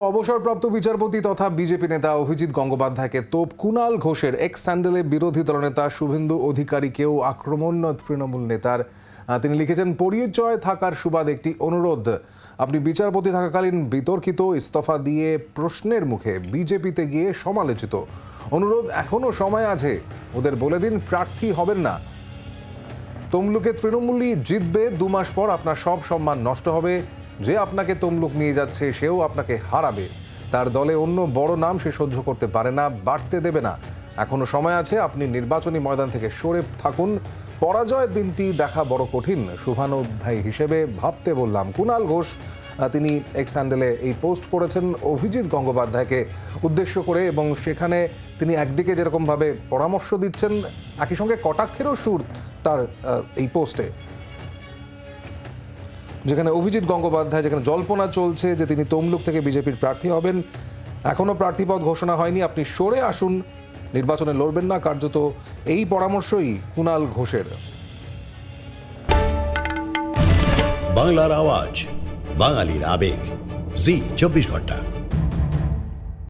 অবসরপ্রাপ্ত বিচারপতি তথা বিজেপি নেতা অভিজিৎ গঙ্গোপাধ্যায়কে তোপ কুণাল ঘোষের এক্স স্যান্ডেলে বিরোধী দলনেতা শুভেন্দু অধিকারীকেও আক্রমণ তৃণমূল নেতার। তিনি লিখেছেন, পরিচয় থাকার সুবাদ একটি অনুরোধ। আপনি বিচারপতি থাকাকালীন বিতর্কিত, ইস্তফা দিয়ে প্রশ্নের মুখে বিজেপিতে গিয়ে সমালোচিত। অনুরোধ, এখনো সময় আছে, ওদের বলে দিন প্রার্থী হবেন না। তমলুকে তৃণমূলই জিতবে, 2 মাস পর আপনার সব সম্মান নষ্ট হবে। যে আপনাকে তমলুক নিয়ে যাচ্ছে সেও আপনাকে হারাবে। তার দলে অন্য বড় নাম সে সহ্য করতে পারে না, বাড়তে দেবে না। এখনো সময় আছে, আপনি নির্বাচনী ময়দান থেকে সরে থাকুন। পরাজয়ের দিনটি দেখা বড় কঠিন, শুভানুধ্যায়ী হিসেবে ভাবতে বললাম। কুণাল ঘোষ তিনি এক্স হ্যান্ডেলে এই পোস্ট করেছেন অভিজিৎ গঙ্গোপাধ্যায়কে উদ্দেশ্য করে, এবং সেখানে তিনি একদিকে যেরকমভাবে পরামর্শ দিচ্ছেন, একই সঙ্গে কটাক্ষেরও সুর তার এই পোস্টে, যেখানে অভিজিৎ গঙ্গোপাধ্যায় যেখানে জল্পনা চলছে যে তিনি তমলুক থেকে বিজেপির প্রার্থী হবেন। এখনো প্রার্থীপদ ঘোষণা হয়নি, আপনি সরে আসুন, নির্বাচনে লড়বেন না। কার্যত এই পরামর্শই কুণাল ঘোষের। বাংলার আওয়াজ, বাঙালির আবেগ, জি 24 ঘন্টা।